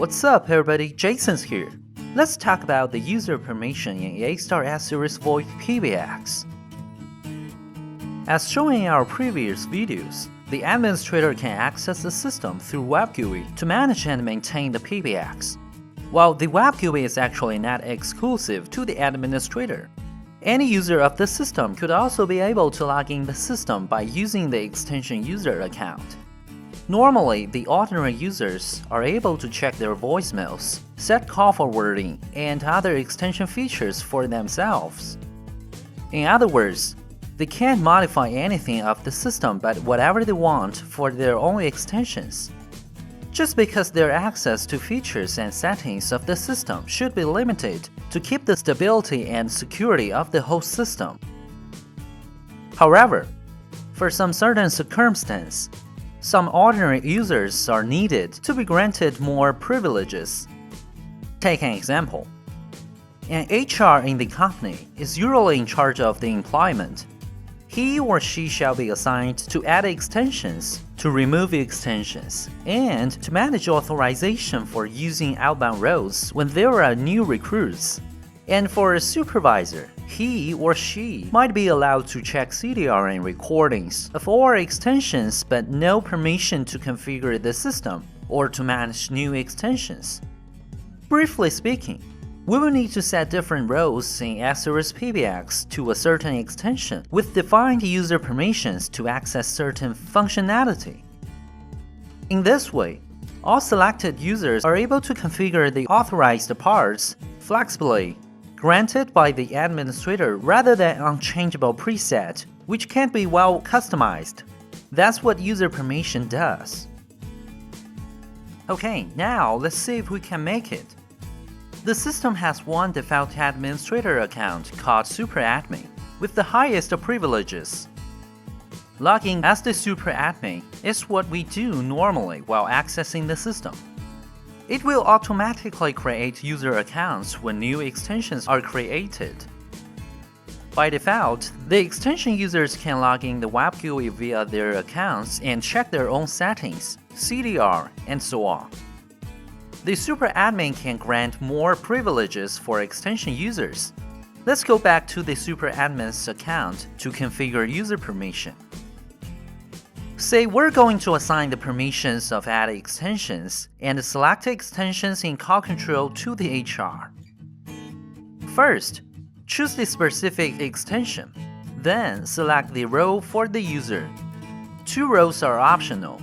What's up everybody, Jason's here. Let's talk about the user permission in Yeastar S-Series VoIP PBX. As shown in our previous videos, the administrator can access the system through Web GUI to manage and maintain the PBX. While the Web GUI is actually not exclusive to the administrator, any user of the system could also be able to log in the system by using the extension user account. Normally, the ordinary users are able to check their voicemails, set call forwarding, and other extension features for themselves. In other words, they can't modify anything of the system but whatever they want for their own extensions. Just because their access to features and settings of the system should be limited to keep the stability and security of the whole system. However, for some certain circumstance, some ordinary users are needed to be granted more privileges. Take an example. An HR in the company is usually in charge of the employment. He or she shall be assigned to add extensions, to remove extensions, and to manage authorization for using outbound roles when there are new recruits. And for a supervisor, he or she might be allowed to check CDR and recordings of all extensions but no permission to configure the system or to manage new extensions. Briefly speaking, we will need to set different roles in S-Series PBX to a certain extension with defined user permissions to access certain functionality. In this way, all selected users are able to configure the authorized parts flexibly, granted by the administrator rather than unchangeable preset, which can't be well customized. That's what user permission does. Okay, now let's see if we can make it. The system has one default administrator account called SuperAdmin with the highest privileges. Logging as the SuperAdmin is what we do normally while accessing the system. It will automatically create user accounts when new extensions are created. By default, the extension users can log in the Web GUI via their accounts and check their own settings, CDR, and so on. The SuperAdmin can grant more privileges for extension users. Let's go back to the SuperAdmin's account to configure user permission. Say we're going to assign the permissions of add extensions and select extensions in call control to the HR. First, choose the specific extension, then select the role for the user. Two roles are optional,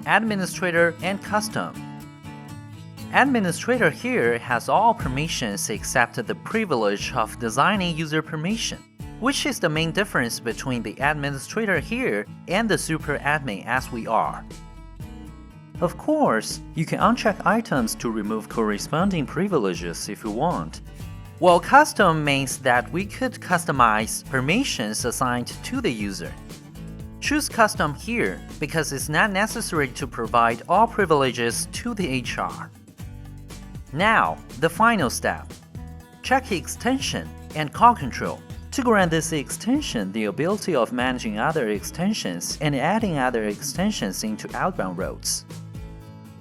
administrator and custom. Administrator here has all permissions except the privilege of designing user permission, which is the main difference between the administrator here and the SuperAdmin as we are. Of course, you can uncheck items to remove corresponding privileges if you want. While custom means that we could customize permissions assigned to the user. Choose custom here because it's not necessary to provide all privileges to the HR. Now, the final step. Check extension and call control to grant this extension the ability of managing other extensions and adding other extensions into outbound routes.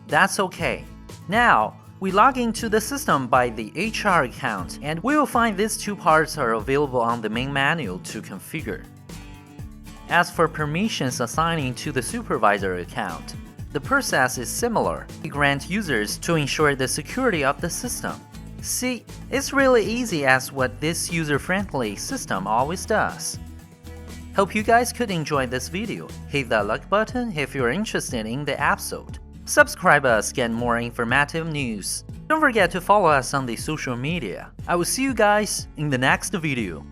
That's okay. Now, we log into the system by the HR account and we will find these two parts are available on the main menu to configure. As for permissions assigning to the supervisor account, the process is similar. We grant users to ensure the security of the system. See, it's really easy as what this user-friendly system always does. Hope you guys could enjoy this video. Hit that like button if you're interested in the episode. Subscribe us to get more informative news. Don't forget to follow us on the social media. I will see you guys in the next video.